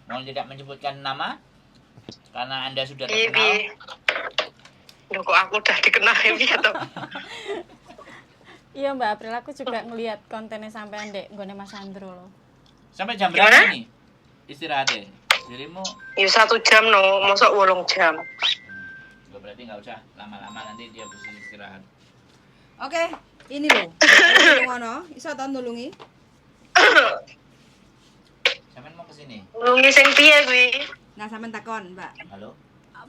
Mohon tidak menyebutkan nama karena Anda sudah terkenal. Loh, kok aku udah dikenal ya toh? Iya Mbak April, aku juga ngelihat kontennya sampai Dek nggone Mas Andro loh. Sampai jam berapa nih istirahatnya? Dirimu? Ya 1 jam no, mosok 8 jam. Berarti nggak usah lama-lama, nanti dia bersih istirahat. Oke, ini loh. Ngono, iso ta nulungi? Sampean mau kesini? Nulungi sing piye kuwi? Nah, sampean takon, Mbak. Halo?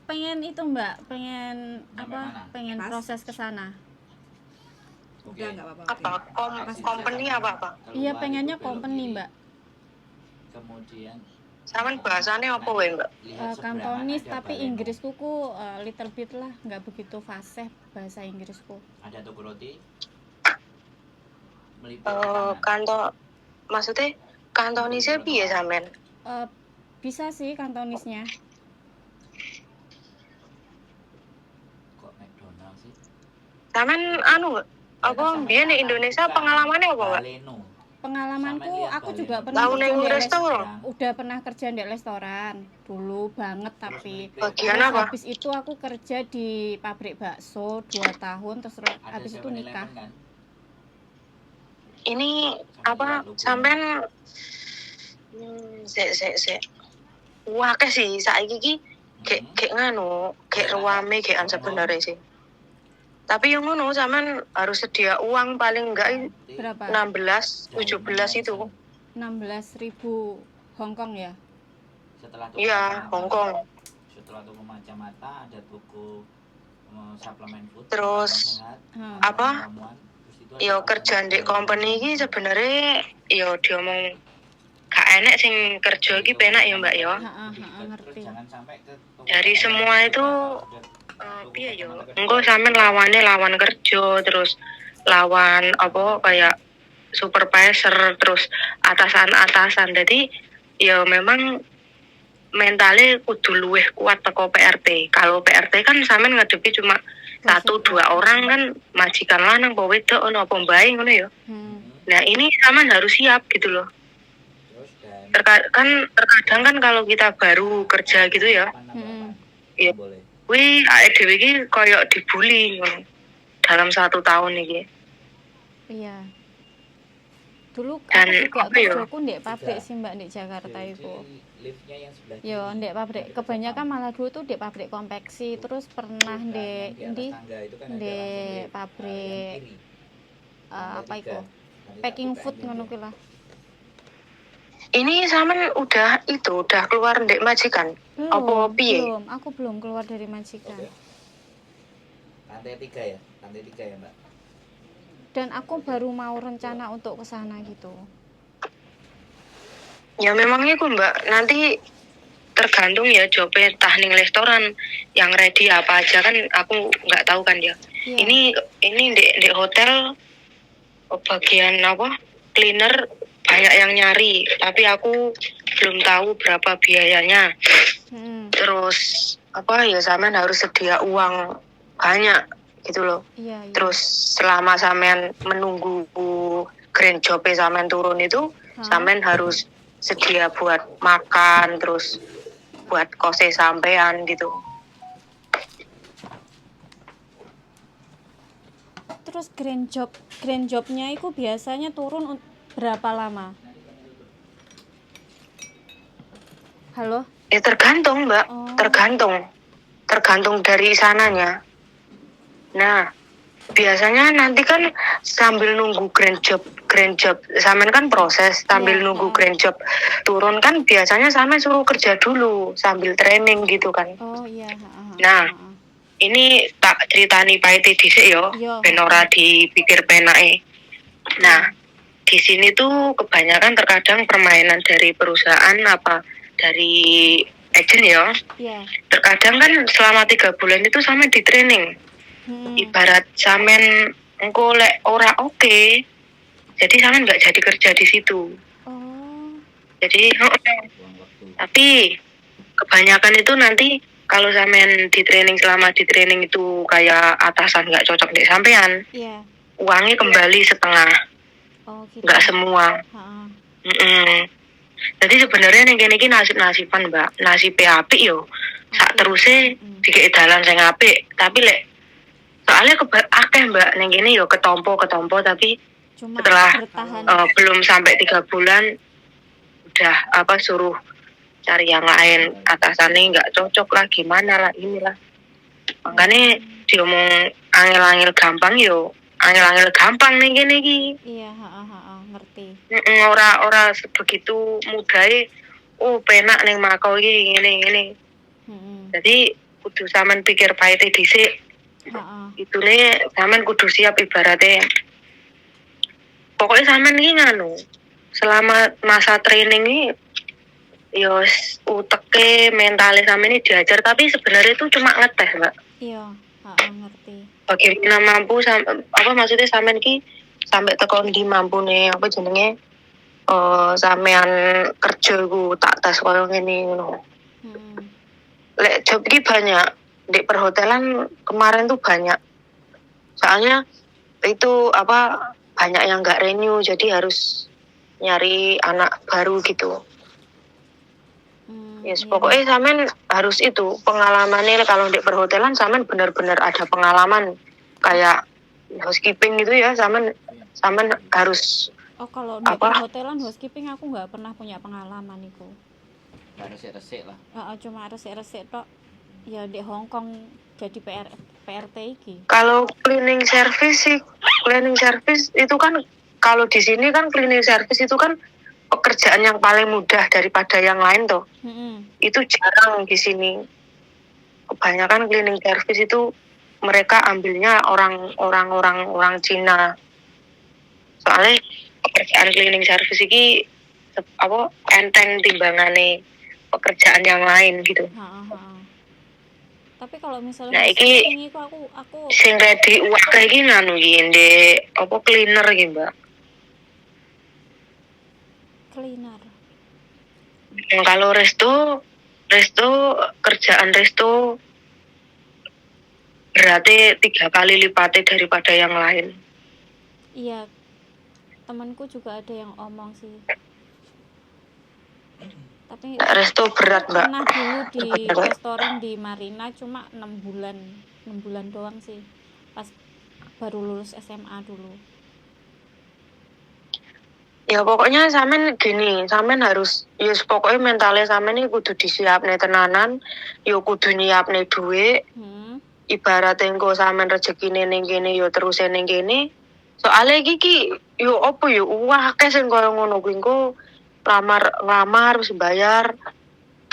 Pengen itu Mbak, pengen Sampai apa? mana? Pengen Pas. proses ke sana. Oke. Udah enggak apa-apa. Apa company apa? Iya, Keluar pengennya itu belok company, kiri. Mbak. Kemudian Sampean bahasane apa wae, Mbak? lihat seberangan Kantonis ada tapi Baleno. Inggrisku little bit lah, nggak begitu fasih bahasa Inggrisku. Ada toko roti. Melipir ke kanan. Kantor maksudnya kantonisnya piye sampean? Bisa sih kantonisnya. Kok McDonald sih? Sampean anu apa biyen di Indonesia pengalamannya apa, Mbak? Baleno. Pengalamanku, aku juga pernah Tahu ning restoran? udah pernah kerja di restoran dulu banget, tapi Bagian terus apa? habis itu aku kerja di pabrik bakso 2 tahun, terus habis itu 7-Eleven nikah. kan? Ini apa sampean sik. Wah, sih saiki iki kayak nganu, kayak ruame kayak sebenarnya sih. Tapi yang ngono sampean harus sedia uang paling enggak Berapa? 16, 17 itu. 16.000 Hongkong ya? Setelah toko Iya, kacamata, Hongkong. Setelah toko kacamata ada toko suplemen food. Terus, sehat, apa? ramuan, terus itu ada Yo kerja di company iki sebenarnya yo diomong gak enek sing kerja iki penak ya, Mbak ya. Ngerti. Jangan sampai ke toko Dari kacamata semua itu toko piye yo? kacamata Engko sampean lawan kerja, terus lawan apa kayak supervisor, terus atasan. Jadi ya memang mentalnya kudu luwih kuat teko PRT. Kalau PRT kan sampean ngadepi cuma 1-2 orang kan majikan lanang apa wedok ono apa mbae ngono ya. Nah, ini sampean harus siap gitu loh. Terus dan Terkadang kan kalau kita baru kerja gitu ya, iya. boleh. Wih, awake dhewe iki koyo dibully ngono. Dalam 1 tahun iki. Iya. Dulu Dan aku juga apa ya? kerjaku ndek pabrik sih Mbak di Jakarta itu. Liftnya yang sebelah Yo, ndek pabrik. Kebanyakan malah dulu tuh ndek pabrik konveksi, terus pernah ndek ndek pabrik apa itu? Packing food ngono kuwi lah. Ini sampean udah keluar ndek majikan. Apa piye? Belum, aku belum keluar dari majikan. Oke. Lantai 3 ya? Lantai 3 ya, Mbak? Dan aku baru mau rencana untuk ke sana gitu. Ya memang itu, Mbak. Nanti tergantung ya jobnya ning restoran yang ready apa aja kan aku nggak tahu kan ya. Iya. Ini di hotel bagian apa? Cleaner banyak yang nyari, tapi aku belum tahu berapa biayanya. Terus apa ya sampean harus sedia uang banyak gitu loh. Iya. Terus selama sampean menunggu grand job-e sampean turun itu, sampean harus sedia buat makan, terus buat kose sampean gitu. Terus grand jobnya itu biasanya turun berapa lama? Halo? Ya tergantung, Mbak. Oh. Tergantung dari sananya. Nah, biasanya nanti kan sambil nunggu grand job sampean kan proses sambil nunggu grand job turun kan biasanya sampean suruh kerja dulu sambil training gitu kan. Oh iya. Nah, ini tak ceritani paite dhisik yo, ben ora dipikir penake. Nah, di sini tuh kebanyakan terkadang permainan dari perusahaan apa dari agent ya. Iya. Terkadang kan selama 3 bulan itu sampean di training. Ibarat sampean engko lek ora oke, jadi sampean nggak jadi kerja di situ. Oh. Jadi tapi kebanyakan itu nanti kalau sampean di training selama di training itu kayak atasan nggak cocok di sampean, uangnya kembali setengah. Oh gitu. Nggak semua. Jadi sebenarnya ning kene iki nasib-nasiban, Mbak. Nasibe apik yo. Sak teruse dikek dalan sing apik, tapi lek soalnya akeh Mbak ning kene yo ketompo tapi Cuma setelah bertahan. belum sampai 3 bulan udah suruh cari yang lain, atasannya nggak cocok lah, gimana lah inilah. Makanya diomong angel-angel gampang yo, angel-angel gampang nih gini iki. Iya, ngerti. Ora sebegitu mudahnya. Penak ning Makau iki ngene. Jadi kudu sampean pikir pahite dhisik. Itune sampean kudu siap ibaratnya. Pokoknya sampean iki nganu, selama masa training ini yo uteke mentale sampean ini diajar, tapi sebenarnya itu cuma ngetes, Mbak. Iya, ngerti. Bagaimana mampu maksudnya sampean iki sampai tekan di mampu nih jenenge sampean kerja ku tak tes koyo ngene ngono. Lek job iki banyak di perhotelan kemarin tuh banyak. Soalnya itu banyak yang nggak renew, jadi harus nyari anak baru gitu. Yes, iya. pokoknya sampean harus itu pengalamannya. Kalau di perhotelan sampean benar-benar ada pengalaman kayak housekeeping gitu ya, sampean harus. Kalau di perhotelan housekeeping aku nggak pernah punya pengalaman itu. Resik-resik lah. Cuma resik-resik tok. Ya di Hong Kong jadi PRT iki. Kalau cleaning service itu kan, kalau di sini kan cleaning service itu kan pekerjaan yang paling mudah daripada yang lain tuh. Itu jarang di sini. Kebanyakan cleaning service itu mereka ambilnya orang Cina. Soalnya pekerjaan cleaning service ini enteng timbangane pekerjaan yang lain gitu. Tapi kalau misalnya iki aku sing ready uang iki nganu iki ndek cleaner iki, Mbak. Cleaner. Kalau resto kerjaan resto berarti 3 kali lipatnya daripada yang lain. Iya, temanku juga ada yang omong sih. Tapi resto berat, Mbak. Pernah dulu di restoran di Marina cuma 6 bulan doang sih, pas baru lulus SMA dulu. Ya pokoknya sampean harus pokoknya mentalnya sampean ini kudu disiapne tenanan, kudu nyiapne duit. Ibarat engko sampean rezekine ning kene terus ning kene. Soale iki akeh sing koyo ngono kuwi engko ngamar wis bayar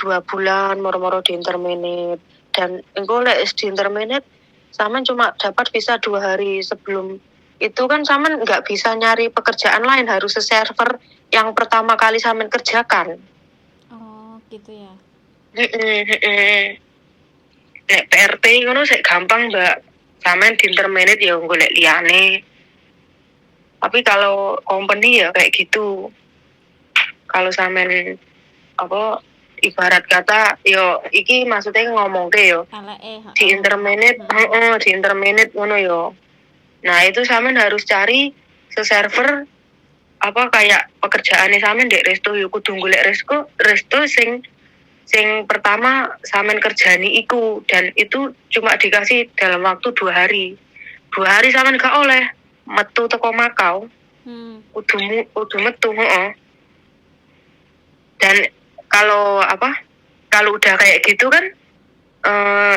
2 bulan moro-moro di interminate, dan engko lek di interminate sampean cuma dapat visa 2 hari. Sebelum itu kan sampean nggak bisa nyari pekerjaan lain, harus server yang pertama kali sampean kerjakan. Oh gitu ya. Nek PRT ngono sik gampang, Mbak. Sampean di interminate ya golek liyane. Tapi kalau company ya kayak gitu. Kalau sampean ibarat kata iki maksudnya ngomongke di interminate ngono yo. Nah, itu sampean harus cari server kayak pekerjaane sampean ndek resto kudu golek resto sing pertama sampean kerjani iku, dan itu cuma dikasih dalam waktu 2 hari. 2 hari sampean gak oleh metu teko Makau. Kudu metu, Dan kalau udah kayak gitu kan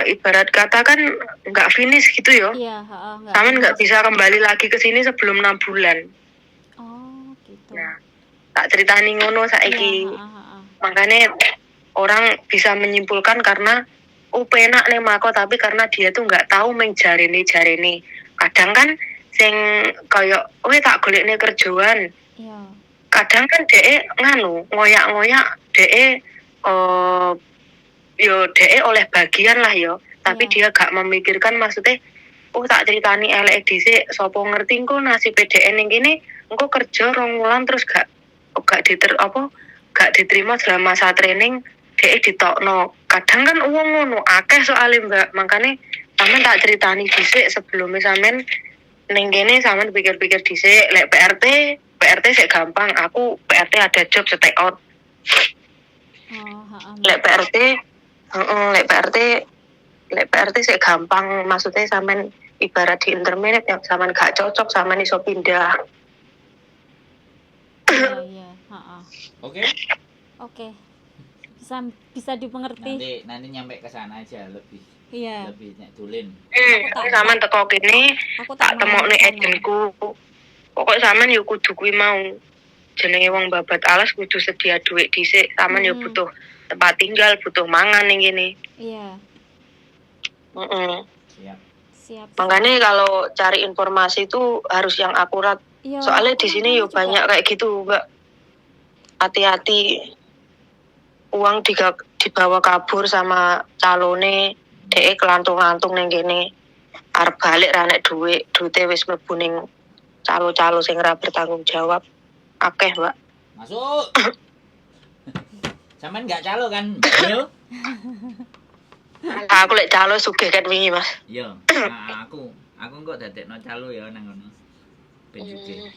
ibarat kata kan nggak finish gitu yo. Iya, Sampean nggak bisa kembali lagi ke sini sebelum 6 bulan. Oh, gitu. Nah, tak ceritani ngono saiki. Makanya orang bisa menyimpulkan karena penak ning Makau, tapi karena dia tuh nggak tahu meng jarene. Kadang kan sing kaya tak golekne kerjaan. Iya. Kadang kan dhek ngoyak-ngoyak dhek dhek oleh bagian lah tapi dia gak memikirkan maksudnya tak ceritani elek dhisik, sapa ngerti engko nasib dhek ning kene engko kerja 2 wulan terus gak diterima selama masa training, dhek ditokno. Kadang kan wong ngono akeh soalnya, Mbak. Makane sampean tak ceritani dhisik sebelumnya sampean ning kene, sampean pikir-pikir dhisik. Lek PRT sik gampang, aku PRT ada job stay out Oh, heeh. Lek PRT, lek PRT sih gampang, maksudnya sampean ibarat di intermediate yang sampean gak cocok sampean iso pindah. Iya, heeh. Oke. Oke. Bisa dimengerti. Nanti nyampe ke sana aja lebih Iya. nek dolen. Tapi sampean teko kene Aku tak temokne kesana. agenku. Pokoknya sampean yo kudu kuwi mau. Jenenge wong babat alas kudu sedia duit dhisik. Sampean yo butuh tempat tinggal, butuh mangan ning kene. Iya, Siap. siap. Makanya kalau cari informasi itu harus yang akurat. Iya, Soalnya aku di sini yo makanya juga. banyak kayak gitu, Mbak. Hati-hati. Uang dibawa kabur sama calone, dhek kelantung-lantung ning kene. Arep balik ra nek duite wis mlebu ning calo-calo sing ora bertanggung jawab. Akeh, Mbak. Masuk. Sampean enggak calo kan? Yo. Aku lek calo sugih kan wingi, Mas. Yo. Nah, aku kok dadekno calo ya nang ngono. Ben juga.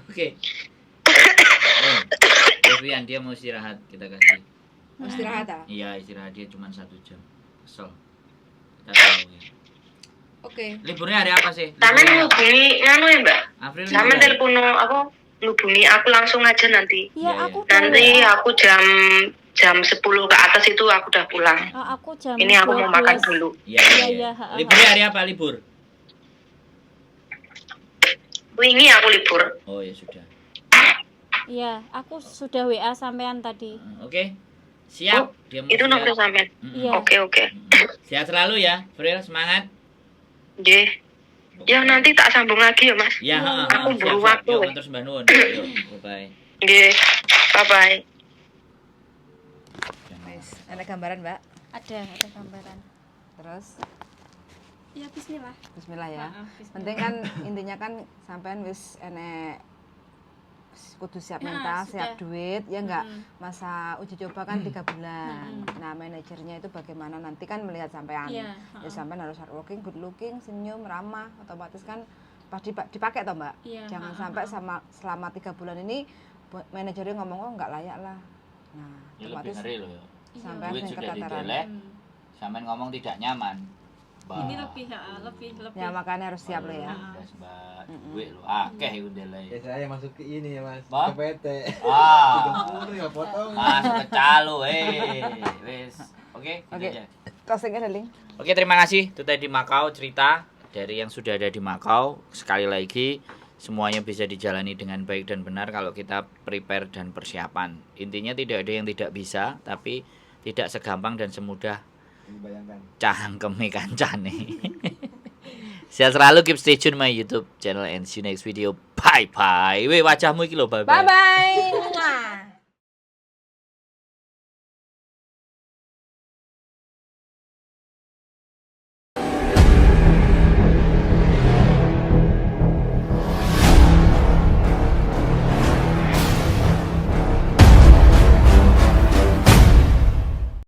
Oke. Devian dia mau istirahat, kita kasih. Istirahat ah. Iya, istirahat dia cuma 1 jam. Kesel. Kita tahu ya. Oke. Liburnya hari apa sih? Sampeyan Liburnya apa? ngubungi nganu ya, Mbak. April Sampeyan liburan. telepon aku ngubungi aku langsung aja nanti. Iya, Iya, aku iya. Nanti aku jam 10 ke atas itu aku udah pulang. aku jam Ini aku mau makan 12. dulu. Iya, Iya, iya. iya. Liburnya hari apa libur? Wingi aku libur. Oh ya sudah. Iya, aku sudah WA sampean tadi. Oke. Siap. Dia mau Itu nomor siap. sampean. Iya. Oke. Sehat selalu ya, April, semangat. Nggih. Ya nanti tak sambung lagi ya, Mas. Ya, Aku siap, buru siap. waktu. Yuk, matur sembah nuwun. Yuk, bye-bye. Nggih. Bye-bye. Wes, ada gambaran, Mbak. Ada gambaran. Terus Ya bismillah. bismillah ya. Bismillah. Penting kan intinya kan sampean wis enek kudu siap mental, siap sudah. duit, ya enggak? Masa uji coba kan 3 bulan. Nah, manajernya itu bagaimana nanti kan melihat sampean. Iya, Ya sampean harus hardworking, good looking, senyum, ramah, otomatis kan pasti dipakai toh, Mbak. Iya, Jangan sampai selama 3 bulan ini manajernya ngomong oh enggak layak lah. Nah, Ya lebih otomatis ngeri loh ya. sampean Duit yang sudah ketataran. didelek, sampean ngomong tidak nyaman. Ini lebih lebih. Ya makanya harus siap loh ya. Mbak, duit lo akeh iku ndelek. Ya saya masuk ke ini ya Mas, Bang? ke PT. Ah. Ya potong. Masuk ke calo, wes. Oke, gitu Oke. aja. Closingnya Darling. Oke, terima kasih. Itu tadi Makau cerita dari yang sudah ada di Makau. Sekali lagi, semuanya bisa dijalani dengan baik dan benar kalau kita prepare dan persiapan. Intinya tidak ada yang tidak bisa, tapi tidak segampang dan semudah Bayangkan. cangkeme kancane. Sehat selalu, keep stay tune my YouTube channel and see you next video. Bye bye. Weh, wajahmu iki lho, bye bye. Bye bye.